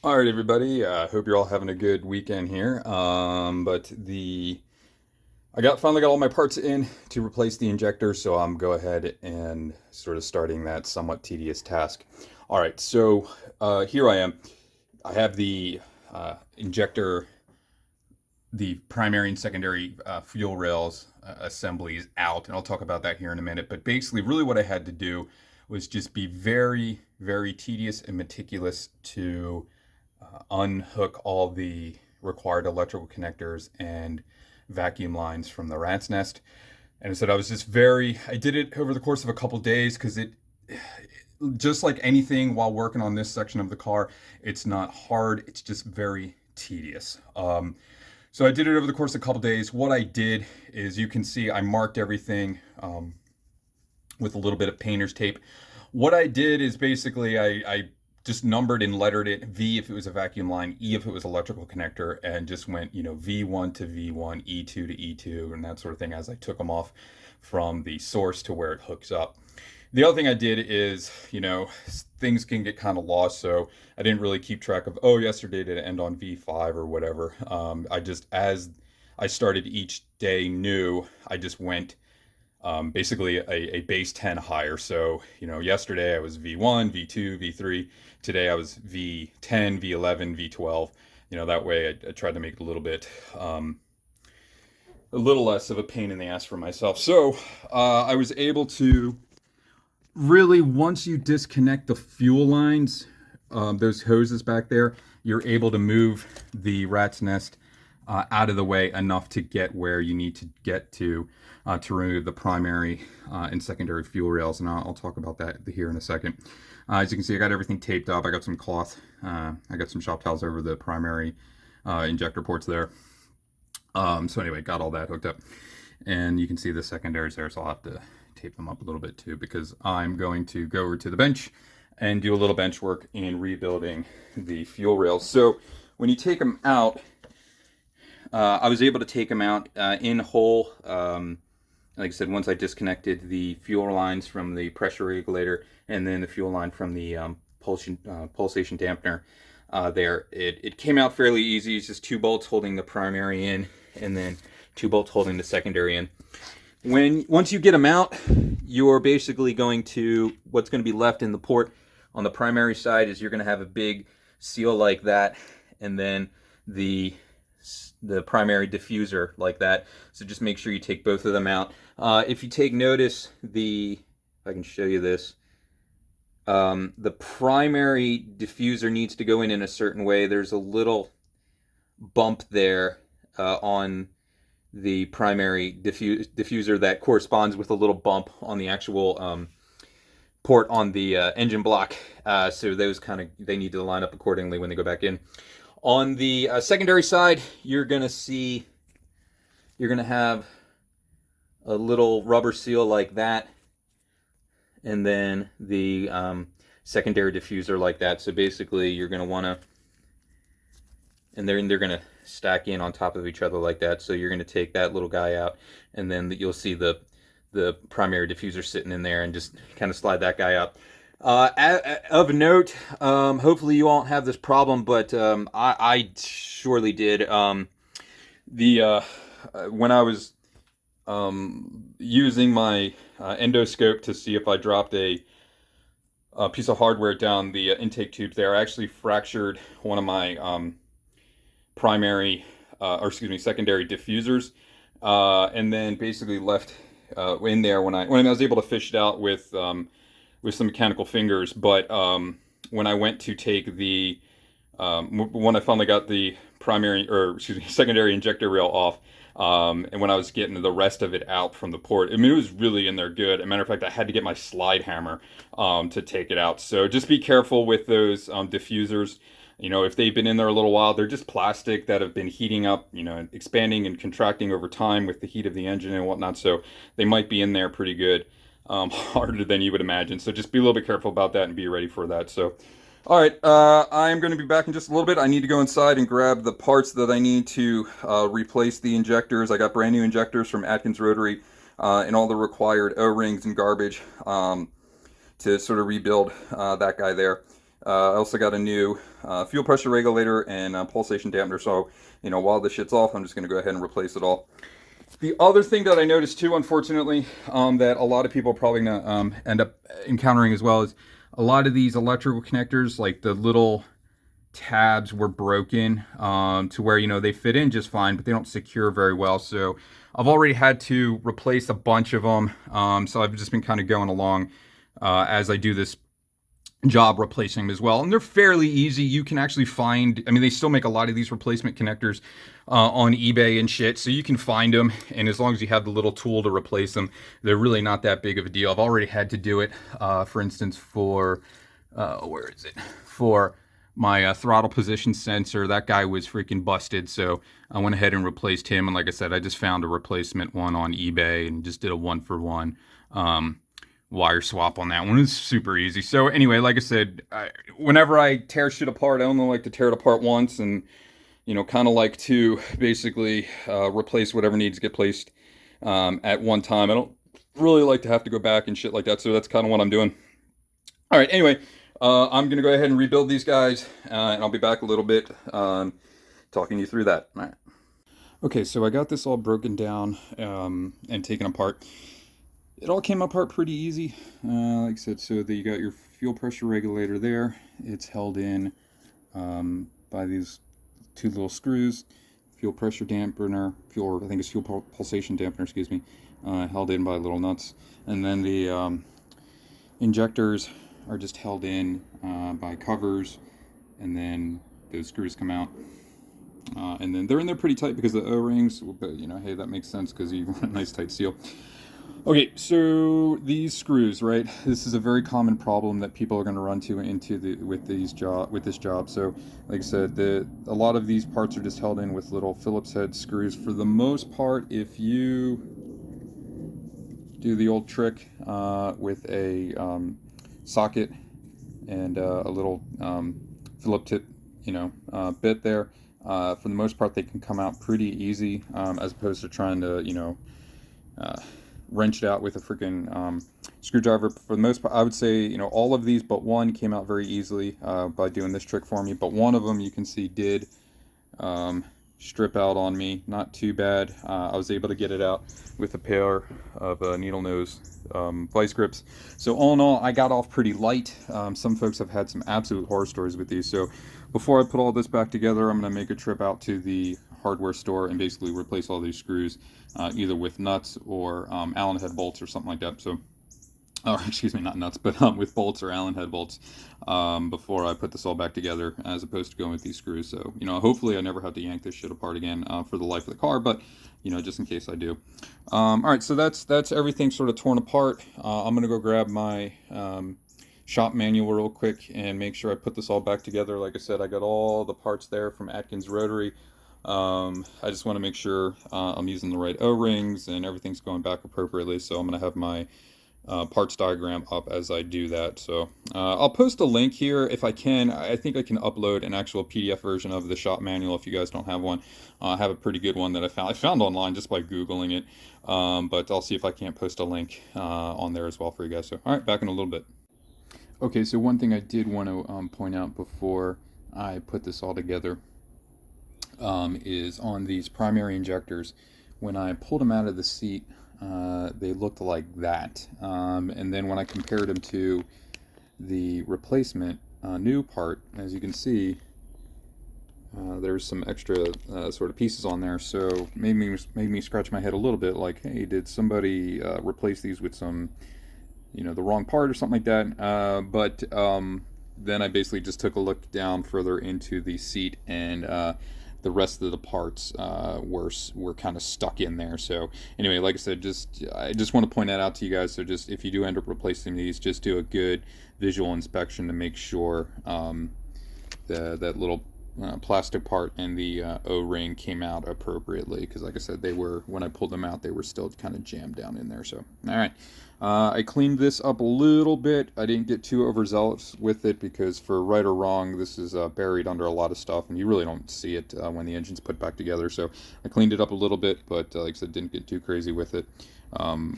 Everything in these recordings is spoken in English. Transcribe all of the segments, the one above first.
All right, everybody. Hope you're all having a good weekend here. Finally got all my parts in to replace the injector, so I'm go ahead and sort of starting that somewhat tedious task. All right, so here I am. I have the injector, the primary and secondary fuel rails assemblies out, and I'll talk about that here in a minute. But basically, really, what I had to do was just be very, very tedious and meticulous to unhook all the required electrical connectors and vacuum lines from the rat's nest. And so I did it over the course of a couple days because just like anything while working on this section of the car, it's not hard, it's just very tedious. So I did it over the course of a couple days. What I did is, you can see I marked everything with a little bit of painter's tape. What I did is basically I just numbered and lettered it: V if it was a vacuum line, E if it was electrical connector, and just went, V1 to V1, E2 to E2, and that sort of thing as I took them off from the source to where it hooks up. The other thing I did is, things can get kind of lost, so I didn't really keep track of, yesterday did it end on V5 or whatever. As I started each day new, I just went basically a base 10 higher. So, yesterday I was V1, V2, V3. Today I was V10, V11, V12. That way I tried to make it a little less of a pain in the ass for myself. So I was able to really, once you disconnect the fuel lines, those hoses back there, you're able to move the rat's nest out of the way enough to get where you need to get to remove the primary and secondary fuel rails, and I'll talk about that here in a second. As you can see, I got everything taped up. I got some cloth. I got some shop towels over the primary injector ports there. So anyway, got all that hooked up, and you can see the secondaries there, so I'll have to tape them up a little bit too, because I'm going to go over to the bench and do a little bench work in rebuilding the fuel rails. So when you take them out, I was able to take them out in whole. Like I said, once I disconnected the fuel lines from the pressure regulator and then the fuel line from the pulsation dampener there, it came out fairly easy. It's just 2 bolts holding the primary in, and then 2 bolts holding the secondary in. Once you get them out, you're basically what's going to be left in the port on the primary side is you're going to have a big seal like that, and then the primary diffuser like that. So just make sure you take both of them out. If you take notice, if I can show you this, the primary diffuser needs to go in a certain way. There's a little bump there on the primary diffuser that corresponds with a little bump on the actual port on the engine block. So those they need to line up accordingly when they go back in. On the secondary side, you're going to have a little rubber seal like that, and then the secondary diffuser like that. So basically, you're going to want to, and they're going to stack in on top of each other like that. So you're going to take that little guy out, and then you'll see the primary diffuser sitting in there, and just kind of slide that guy out. Of note, hopefully you won't have this problem, but I surely did. When I was using my endoscope to see if I dropped a piece of hardware down the intake tube there, I actually fractured one of my secondary diffusers, and then basically left in there when I was able to fish it out with some mechanical fingers. But when I went to take when I finally got the secondary injector rail off, and when I was getting the rest of it out from the port, it was really in there good. As a matter of fact, I had to get my slide hammer to take it out. So just be careful with those diffusers. If they've been in there a little while, they're just plastic that have been heating up, expanding and contracting over time with the heat of the engine and whatnot. So they might be in there pretty good, harder than you would imagine. So just be a little bit careful about that and be ready for that. So, all right, I'm going to be back in just a little bit. I need to go inside and grab the parts that I need to replace the injectors. I got brand new injectors from Atkins Rotary and all the required O-rings and garbage to sort of rebuild that guy there. I also got a new fuel pressure regulator and pulsation dampener. So, while this shit's off, I'm just going to go ahead and replace it all. The other thing that I noticed too, unfortunately, that a lot of people probably not, end up encountering as well is a lot of these electrical connectors, like the little tabs were broken to where they fit in just fine, but they don't secure very well. So I've already had to replace a bunch of them. So I've just been kind of going along as I do this job replacing them as well, and they're fairly easy. You can actually find, I mean, they still make a lot of these replacement connectors on eBay and shit, so you can find them, and as long as you have the little tool to replace them, they're really not that big of a deal. I've already had to do it, for instance, for where is it, for my throttle position sensor. That guy was freaking busted, so I went ahead and replaced him, and like I said, I just found a replacement one on eBay and just did a 1-for-1 wire swap on that one. It's super easy. So anyway, like I said, whenever I tear shit apart, I only like to tear it apart once, and kind of like to basically replace whatever needs to get placed at one time. I don't really like to have to go back and shit like that, so that's kind of what I'm doing. All right, anyway, I'm gonna go ahead and rebuild these guys, and I'll be back a little bit talking you through that. All right. Okay, so I got this all broken down and taken apart. It all came apart pretty easy, like I said. So you got your fuel pressure regulator there. It's held in by these two little screws. Fuel pressure dampener, I think it's fuel pulsation dampener, excuse me, held in by little nuts. And then the injectors are just held in by covers, and then those screws come out. And then they're in there pretty tight because of the O-rings, but hey, that makes sense because you want a nice tight seal. Okay, so these screws, right? This is a very common problem that people are going to run with this job. So, like I said, a lot of these parts are just held in with little Phillips head screws. For the most part, if you do the old trick with a socket and a little Phillip tip, bit there, for the most part, they can come out pretty easy, as opposed to trying to, wrench it out with a freaking screwdriver. For the most part, I would say, all of these but one came out very easily by doing this trick for me. But one of them, you can see, did strip out on me. Not too bad. I was able to get it out with a pair of needle nose vice grips. So all in all, I got off pretty light. Some folks have had some absolute horror stories with these. So before I put all this back together, I'm going to make a trip out to the hardware store and basically replace all these screws, either with nuts or Allen head bolts or something like that. So, excuse me, not nuts, but with bolts or Allen head bolts, before I put this all back together, as opposed to going with these screws. So, hopefully I never have to yank this shit apart again for the life of the car, but just in case I do. All right, so that's everything sort of torn apart. I'm gonna go grab my shop manual real quick and make sure I put this all back together. Like I said, I got all the parts there from Atkins Rotary. I just want to make sure I'm using the right O-rings and everything's going back appropriately. So I'm going to have my parts diagram up as I do that. So I'll post a link here if I can. I think I can upload an actual PDF version of the shop manual if you guys don't have one. I have a pretty good one that I found online just by Googling it. But I'll see if I can't post a link on there as well for you guys. So, all right, back in a little bit. Okay, so one thing I did want to point out before I put this all together is on these primary injectors. When I pulled them out of the seat, they looked like that. And then when I compared them to the replacement new part, as you can see, there's some extra sort of pieces on there. So made me scratch my head a little bit, like, hey, did somebody replace these with some, the wrong part or something like that? But then I basically just took a look down further into the seat, and the rest of the parts were kind of stuck in there. So anyway, like I said, I just want to point that out to you guys. So just if you do end up replacing these, just do a good visual inspection to make sure that little plastic part and the O-ring came out appropriately, because like I said, when I pulled them out, they were still kind of jammed down in there. So all right, I cleaned this up a little bit. I didn't get too overzealous with it because for right or wrong, this is buried under a lot of stuff, and you really don't see it when the engine's put back together. So I cleaned it up a little bit, but like I said, didn't get too crazy with it.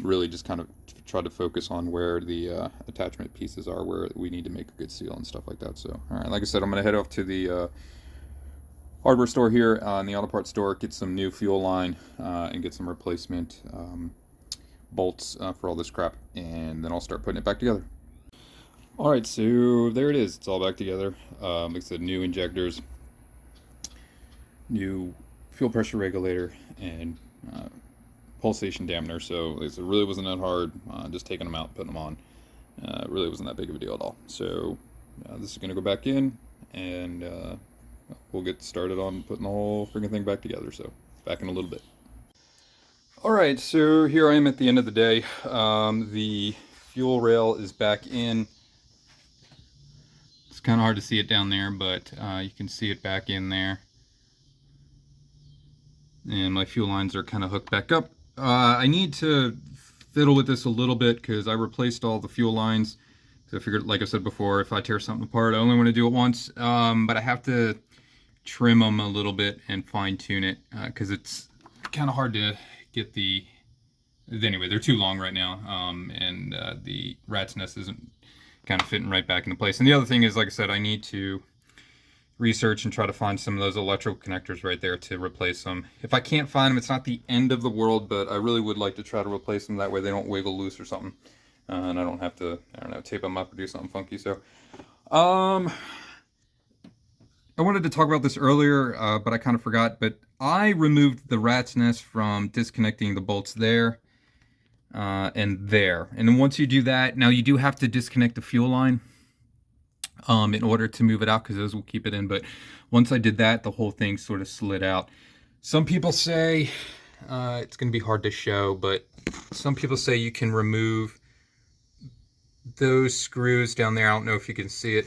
Really just kind of try to focus on where the attachment pieces are, where we need to make a good seal and stuff like that. So, all right, like I said, I'm going to head off to the hardware store here in the auto parts store, get some new fuel line and get some replacement bolts for all this crap, and then I'll start putting it back together. All right, so there it is. It's all back together. Like I said, new injectors, new fuel pressure regulator, and pulsation dampener. So like I said, it really wasn't that hard. Just taking them out, putting them on. It really wasn't that big of a deal at all. So this is going to go back in, and we'll get started on putting the whole freaking thing back together. So back in a little bit. Alright, so here I am at the end of the day. The fuel rail is back in. It's kind of hard to see it down there, but you can see it back in there. And my fuel lines are kind of hooked back up. I need to fiddle with this a little bit because I replaced all the fuel lines. So I figured, like I said before, if I tear something apart, I only want to do it once. But I have to trim them a little bit and fine tune it because it's kind of hard to get anyway, they're too long right now, and the rat's nest isn't kind of fitting right back into place. And the other thing is, like I said, I need to research and try to find some of those electrical connectors right there to replace them. If I can't find them, it's not the end of the world, but I really would like to try to replace them. That way they don't wiggle loose or something, and I don't have to, I don't know, tape them up or do something funky. So I wanted to talk about this earlier, but I kind of forgot. But I removed the rat's nest from disconnecting the bolts there and there. And then once you do that, now you do have to disconnect the fuel line in order to move it out, because those will keep it in. But once I did that, the whole thing sort of slid out. Some people say it's going to be hard to show, but some people say you can remove those screws down there. I don't know if you can see it.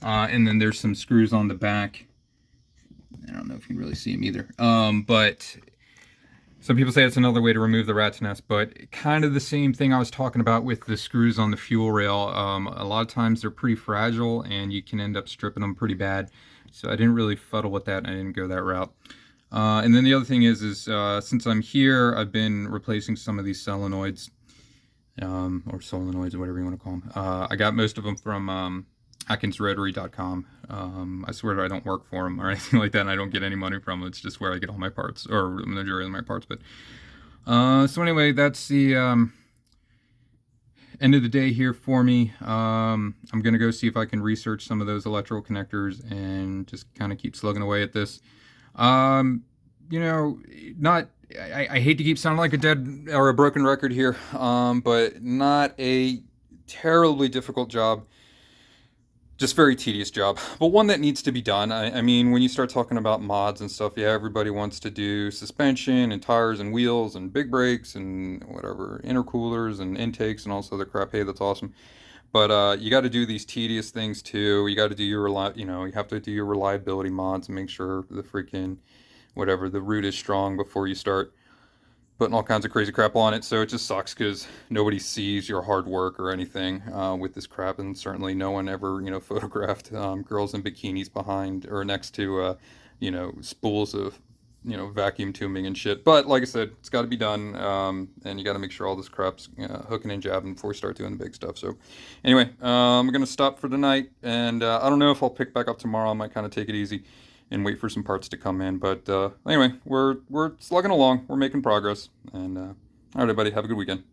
And then there's some screws on the back. I don't know if you can really see them either. But some people say it's another way to remove the rat's nest, but kind of the same thing I was talking about with the screws on the fuel rail. A lot of times they're pretty fragile and you can end up stripping them pretty bad. So I didn't really fuddle with that, and I didn't go that route. And then the other thing is since I'm here, I've been replacing some of these solenoids. Or solenoids, or whatever you want to call them. I got most of them from AtkinsRotary.com. I swear I don't work for them or anything like that, and I don't get any money from them. It's just where I get all my parts, or the majority of my parts. But so anyway, that's the end of the day here for me. I'm gonna go see if I can research some of those electrical connectors and just kind of keep slugging away at this. You know, I hate to keep sounding like a dead or a broken record here, but not a terribly difficult job. Just very tedious job, but one that needs to be done. I mean, when you start talking about mods and stuff, yeah, everybody wants to do suspension and tires and wheels and big brakes and whatever, intercoolers and intakes and all this other crap. Hey, that's awesome. But you got to do these tedious things too. You got to do your you have to do your reliability mods and make sure the freaking whatever, the root is strong before you start putting all kinds of crazy crap on it. So it just sucks because nobody sees your hard work or anything with this crap, and certainly no one ever, photographed girls in bikinis behind or next to, spools of, vacuum tubing and shit. But like I said, it's got to be done, and you got to make sure all this crap's hooking and jabbing before we start doing the big stuff. So anyway, I'm gonna stop for the night, and I don't know if I'll pick back up tomorrow. I might kind of take it easy and wait for some parts to come in. But anyway, we're slugging along. We're making progress. And all right, everybody, have a good weekend.